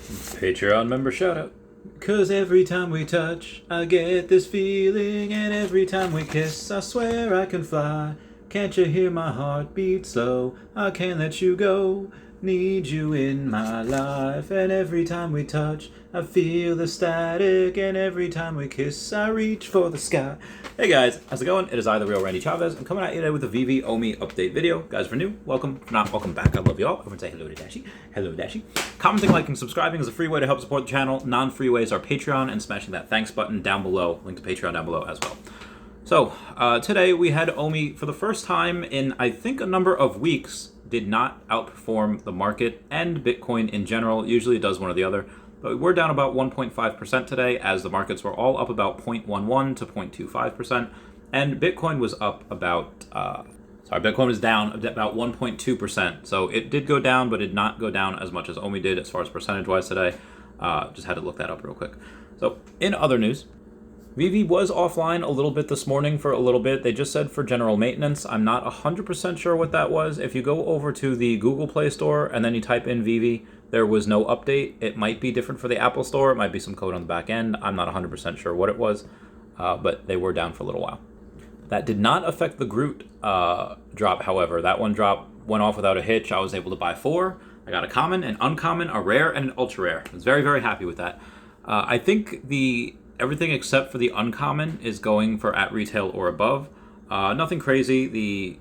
Patreon member shout out. Cause every time we touch, I get this feeling, and every time we kiss, I swear I can fly. Can't you hear my heart beat slow? I can't let you go. Need you in my life, and every time we touch, I feel the static, and every time we kiss, I reach for the sky. Hey guys, how's it going? It is I, the real Randy Chavez. I'm coming at you today with a Vivi Omi update video. Guys, if you're new, welcome. If not, welcome back. I love you all. Everyone say hello to Dashi. Hello, Dashi. Commenting, liking, subscribing is a free way to help support the channel. Non-free ways are Patreon and smashing that thanks button down below. Link to Patreon down below as well. So, today we had Omi for the first time in, I think, a number of weeks, did not outperform the market and Bitcoin in general. Usually it does one or the other. But we're down about 1.5% today, as the markets were all up about 0.11 to 0.25%. And Bitcoin was up about, Bitcoin was down about 1.2%. So it did go down, but did not go down as much as Omi did as far as percentage-wise today. Just had to look that up real quick. So, in other news, Vivi was offline a little bit this morning for a little bit. They just said for general maintenance. I'm not 100% sure what that was. If you go over to the Google Play Store and then you type in Vivi, there was no update. It might be different for the Apple Store. It might be some code on the back end. I'm not 100% sure what it was, but they were down for a little while. That did not affect the Groot drop, however. That one drop went off without a hitch. I was able to buy 4. I got a common, an uncommon, a rare, and an ultra rare. I was very, very happy with that. I think everything except for the uncommon is going for at retail or above. Nothing crazy. The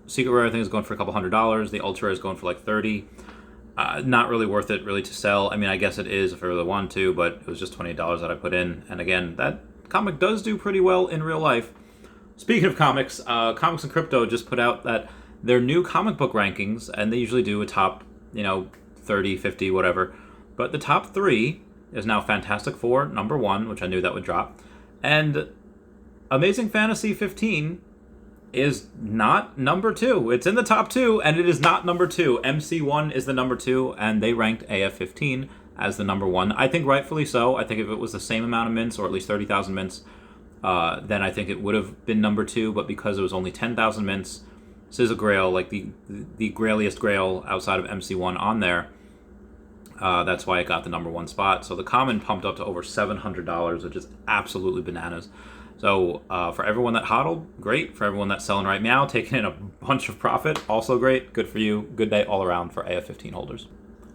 secret rare thing is going for a couple $100. The ultra is going for like 30. Not really worth it really to sell. I mean, I guess it is if I really want to, but it was just $28 that I put in. And again, that comic does do pretty well in real life. Speaking of comics, Comics and Crypto just put out that their new comic book rankings, and they usually do a top, 30, 50, whatever. But the top 3 is now Fantastic Four, number 1, which I knew that would drop. And Amazing Fantasy 15 is not number 2. It's in the top 2, and it is not number 2. MC1 is the number 2, and they ranked AF15 as the number 1. I think rightfully so. I think if it was the same amount of mints, or at least 30,000 mints, then I think it would have been number 2, but because it was only 10,000 mints, this is a grail, like the grailiest grail outside of MC1 on there. That's why it got the number 1 spot. So the common pumped up to over $700, which is absolutely bananas. So for everyone that hodled, great. For everyone that's selling right now, taking in a bunch of profit, also great. Good for you. Good day all around for AF15 holders.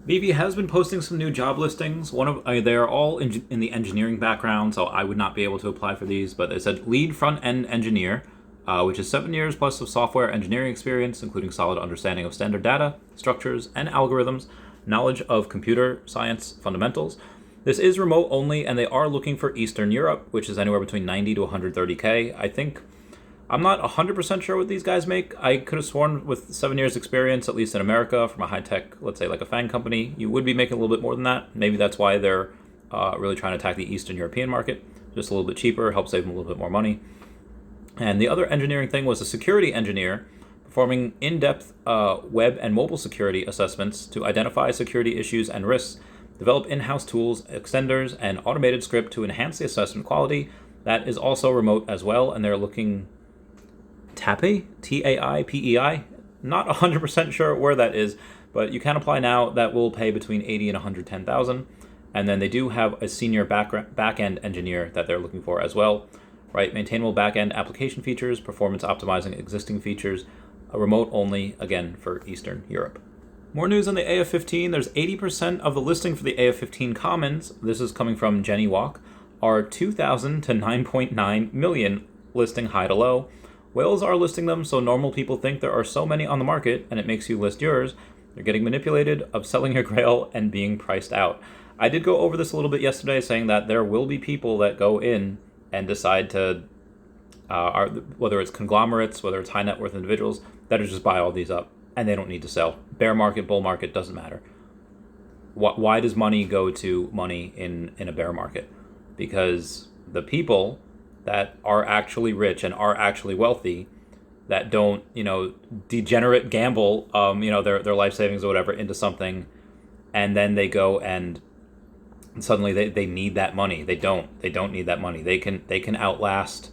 Vivi has been posting some new job listings. They are all in the engineering background, so I would not be able to apply for these. But it said lead front-end engineer, which is 7 years plus of software engineering experience, including solid understanding of standard data, structures, and algorithms, knowledge of computer science fundamentals. This is remote only, and they are looking for Eastern Europe, which is anywhere between 90 to 130K. I'm not 100% sure what these guys make. I could have sworn with 7 years experience, at least in America, from a high-tech, let's say like a FANG company, you would be making a little bit more than that. Maybe that's why they're really trying to attack the Eastern European market. Just a little bit cheaper, help save them a little bit more money. And the other engineering thing was a security engineer performing in-depth web and mobile security assessments to identify security issues and risks, develop in-house tools, extenders, and automated script to enhance the assessment quality. That is also remote as well, and they're looking TAPEI, T-A-I-P-E-I. Not 100% sure where that is, but you can apply now. That will pay between 80 and 110,000. And then they do have a senior back-end engineer that they're looking for as well. Right, maintainable back-end application features, performance optimizing existing features, a remote only, again, for Eastern Europe. More news on the AF15. There's 80% of the listing for the AF15 commons, this is coming from Jenny Walk, are 2,000 to 9.9 million listing high to low. Whales are listing them, so normal people think there are so many on the market, and it makes you list yours. They're getting manipulated, of selling your grail, and being priced out. I did go over this a little bit yesterday, saying that there will be people that go in and decide to, whether it's conglomerates, whether it's high net worth individuals, that just buy all these up, and they don't need to sell. Bear market, bull market, doesn't matter. Why does money go to money in a bear market? Because the people that are actually rich and are actually wealthy, that don't, degenerate gamble, their life savings or whatever into something, and then they go and suddenly they need that money. They don't need that money. They can outlast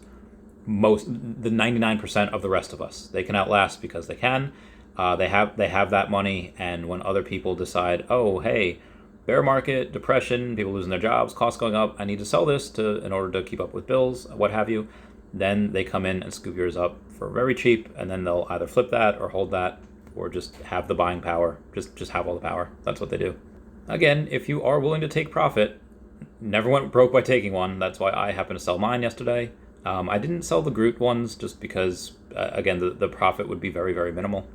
the 99% of the rest of us. They can outlast because they can. They have that money, and when other people decide, oh hey, bear market, depression, people losing their jobs, costs going up, I need to sell this in order to keep up with bills, what have you. Then they come in and scoop yours up for very cheap, and then they'll either flip that or hold that or just have the buying power, just have all the power. That's what they do. Again, if you are willing to take profit, never went broke by taking one. That's why I happened to sell mine yesterday. I didn't sell the Groot ones just because, again, the profit would be very, very minimal.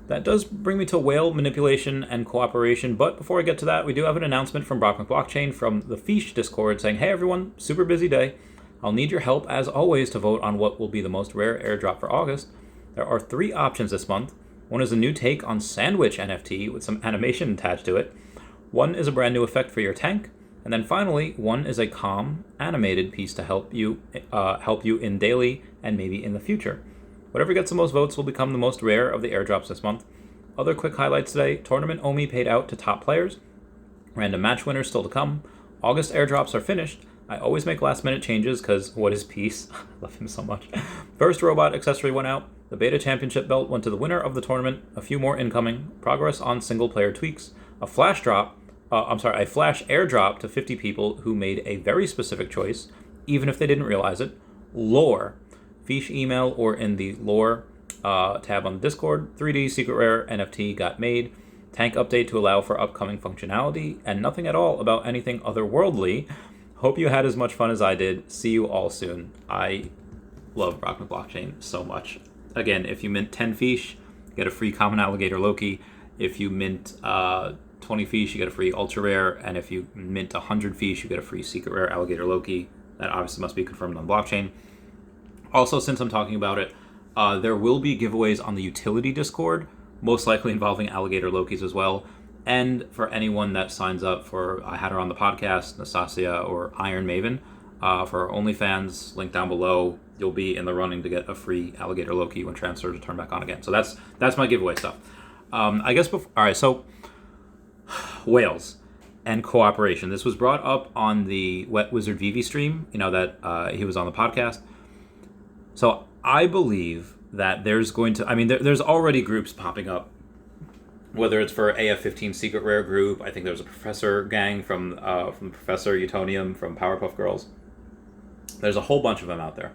That does bring me to whale manipulation and cooperation, but before I get to that, we do have an announcement from Brockman Blockchain from the Feesh Discord saying, hey everyone, super busy day. I'll need your help, as always, to vote on what will be the most rare airdrop for August. There are 3 options this month. One is a new take on Sandwich NFT with some animation attached to it. One is a brand new effect for your tank. And then finally, one is a calm, animated piece to help you in daily and maybe in the future. Whatever gets the most votes will become the most rare of the airdrops this month. Other quick highlights today. Tournament OMI paid out to top players. Random match winners still to come. August airdrops are finished. I always make last minute changes because what is peace? I love him so much. First robot accessory went out. The beta championship belt went to the winner of the tournament. A few more incoming. Progress on single player tweaks. A flash airdrop to 50 people who made a very specific choice, even if they didn't realize it. Lore. Feesh email or in the lore tab on the Discord. 3D secret rare NFT got made. Tank update to allow for upcoming functionality, and nothing at all about anything otherworldly. Hope you had as much fun as I did. See you all soon. I love Brockman Blockchain so much. Again, if you mint 10 Feesh, you get a free common alligator Loki. If you mint 20 Feesh, you get a free ultra rare. And if you mint 100 Feesh, you get a free secret rare alligator Loki. That obviously must be confirmed on blockchain. Also, since I'm talking about it, there will be giveaways on the utility Discord, most likely involving alligator Lokis as well. And for anyone that signs up for, I had her on the podcast, Nastascia or Iron Maven, for OnlyFans, link down below, you'll be in the running to get a free alligator Loki when transfers are turned back on again. So that's my giveaway stuff. I guess all right, so whales and cooperation. This was brought up on the Wet Wizard Vivi stream, that he was on the podcast. So I believe that there's going to, there's already groups popping up, whether it's for AF15 Secret Rare group. I think there's a Professor gang from Professor Utonium from Powerpuff Girls. There's a whole bunch of them out there.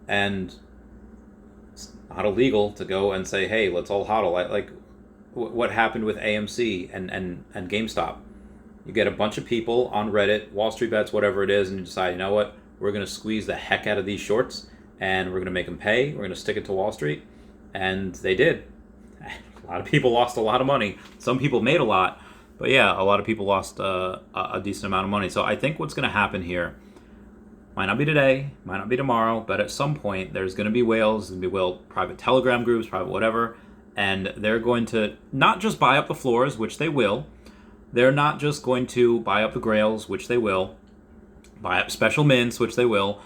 And it's not illegal to go and say, hey, let's all hodl. Like what happened with AMC and GameStop. You get a bunch of people on Reddit, Wall Street Bets, whatever it is, and you decide, you know what, we're going to squeeze the heck out of these shorts, and we're going to make them pay. We're going to stick it to Wall Street. And they did. A lot of people lost a lot of money. Some people made a lot. But yeah, a lot of people lost a decent amount of money. So I think what's going to happen here, might not be today, might not be tomorrow, but at some point there's going to be whales, there's going to be whale private Telegram groups, private whatever, and they're going to not just buy up the floors, which they will. They're not just going to buy up the grails, which they will, buy up special mints, which they will,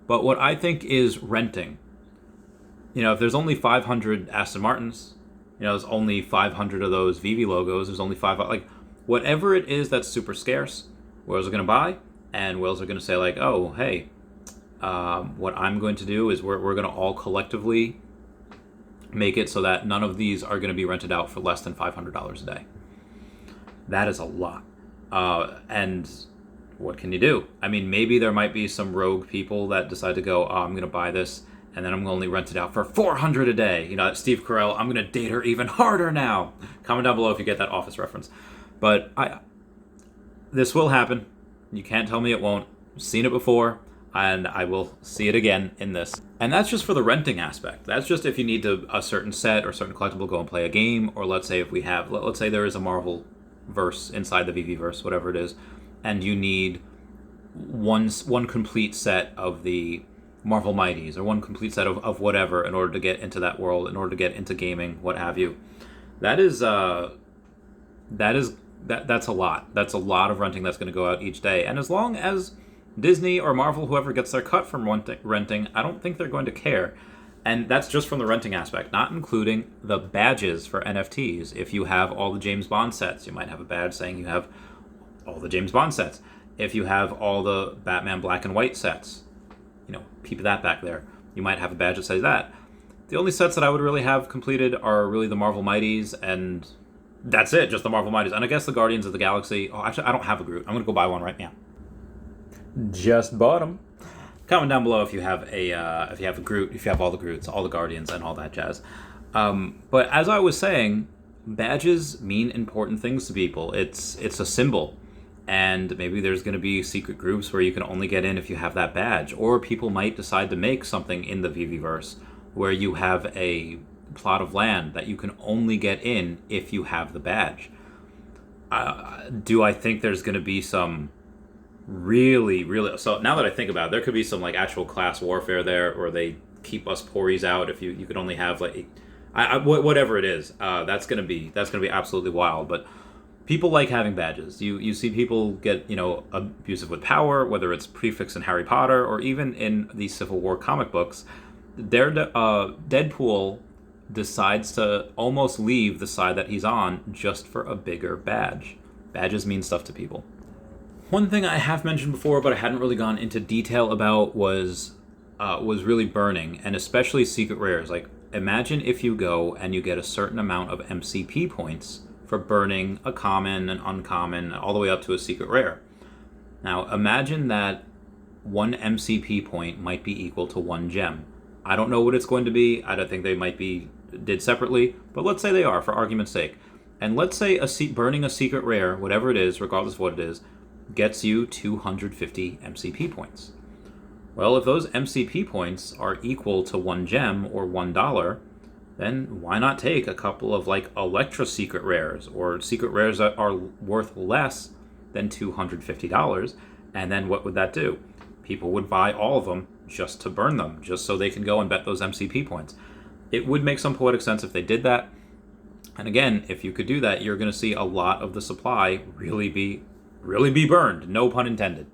but what I think is renting. If there's only 500 Aston Martins, there's only 500 of those Vivi logos, there's only whatever it is that's super scarce, whales are going to buy, and whales are going to say like, oh, hey, what I'm going to do is we're going to all collectively make it so that none of these are going to be rented out for less than $500 a day. That is a lot. And what can you do? Maybe there might be some rogue people that decide to go, oh, I'm going to buy this, and then I'm going to only rent it out for $400 a day. Steve Carell, I'm going to date her even harder now. Comment down below if you get that Office reference. But this will happen. You can't tell me it won't. I've seen it before, and I will see it again in this. And that's just for the renting aspect. That's just if you need a certain set or certain collectible, go and play a game. Or let's say let's say there is a Marvel verse inside the VV verse, whatever it is, and you need one complete set of the Marvel Mighties or one complete set of whatever in order to get into that world, in order to get into gaming, what have you. That's a lot. That's a lot of renting that's going to go out each day. And as long as Disney or Marvel, whoever gets their cut from renting, I don't think they're going to care. And that's just from the renting aspect, not including the badges for NFTs. If you have all the James Bond sets, you might have a badge saying you have all the James Bond sets. If you have all the Batman black and white sets, keep that back there. You might have a badge that says that. The only sets that I would really have completed are really the Marvel Mighties and That's it, just the Marvel Mighties. And I guess the Guardians of the Galaxy. Oh, actually, I don't have a Groot. I'm going to go buy one right now. Just bought them. Comment down below if you have a Groot, if you have all the Groots, all the Guardians, and all that jazz. But as I was saying, badges mean important things to people. It's a symbol. And maybe there's going to be secret groups where you can only get in if you have that badge. Or people might decide to make something in the Viviverse where you have a plot of land that you can only get in if you have the badge. Do I think there's going to be some really... So now that I think about it, there could be some like actual class warfare there, or they keep us pories out if you could only have like... whatever it is, that's going to be absolutely wild. But people like having badges. You see people get, abusive with power, whether it's Prefix in Harry Potter or even in the Civil War comic books. Deadpool decides to almost leave the side that he's on just for a bigger badge. Badges mean stuff to people. One thing I have mentioned before, but I hadn't really gone into detail about, was really burning, and especially secret rares. Like, imagine if you go and you get a certain amount of MCP points for burning a common, an uncommon, all the way up to a secret rare. Now, imagine that one MCP point might be equal to one gem. I don't know what it's going to be. I don't think they might be did separately, but let's say they are, for argument's sake. And let's say burning a secret rare, whatever it is, regardless of what it is, gets you 250 MCP points. Well, if those MCP points are equal to one gem or $1, then why not take a couple of like Electra secret rares or secret rares that are worth less than $250? And then what would that do? People would buy all of them just to burn them, just so they can go and bet those MCP points. It would make some poetic sense if they did that. And again, if you could do that, you're going to see a lot of the supply really be burned, no pun intended.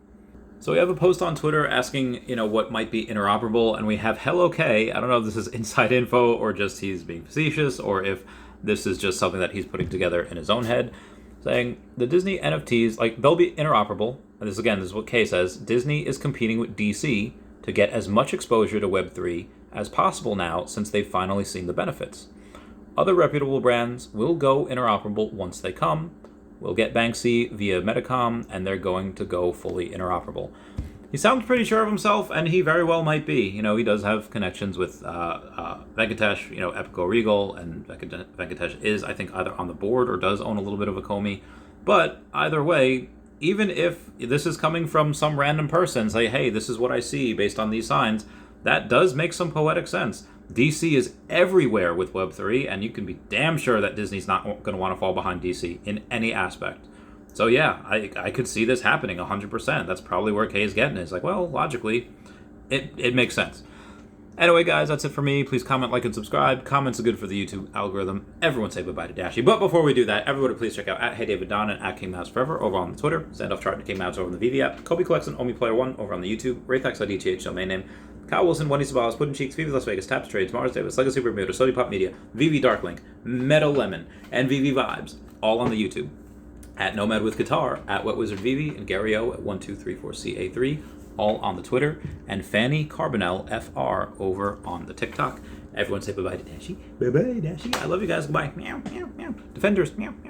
So we have a post on Twitter asking, what might be interoperable, and we have Hello K. I don't know if this is inside info or just he's being facetious, or if this is just something that he's putting together in his own head, saying the Disney NFTs, like, they'll be interoperable. And this is what K says. Disney is competing with DC to get as much exposure to Web3 as possible now, since they've finally seen the benefits. Other reputable brands will go interoperable once they come. We'll get Banksy via Metacom, and they're going to go fully interoperable. He sounds pretty sure of himself, and he very well might be. He does have connections with Venkatesh, Epico Regal, and Venkatesh is, I think, either on the board or does own a little bit of a Comey. But either way, even if this is coming from some random person, say, hey, this is what I see based on these signs, that does make some poetic sense. DC is everywhere with Web3, and you can be damn sure that Disney's not going to want to fall behind DC in any aspect. So yeah, I could see this happening 100%. That's probably where Kay is getting it. It's like, well, logically, it makes sense. Anyway, guys, that's it for me. Please comment, like, and subscribe. Comments are good for the YouTube algorithm. Everyone say bye-bye to Dashy. But before we do that, everybody please check out at HeyDavidDon and at KingMouse over on the Twitter. Standoff chart to King Mouse over on the Vivi app. Kobe Collects and OmiPlayer1 over on the YouTube. Raythax.dth domain name. Kyle Willson, Wendy Stibalis, Puddin' Cheeks, Vivi Las Vegas, Taps Trades, Mars Davis, Legacy Bermuda, Sody Pop Media, Vivi Darklink, Meadow Lemon, and Vivi Vibes, all on the YouTube. At Nomad with Guitar, at Wet Wizard Vivi, and Gary O at 1234CA3, all on the Twitter, and Fanny Carbonell FR over on the TikTok. Everyone say bye-bye to Dashy. Bye-bye, Dashy. I love you guys. Goodbye. Meow, meow, meow. Defenders. Meow, meow.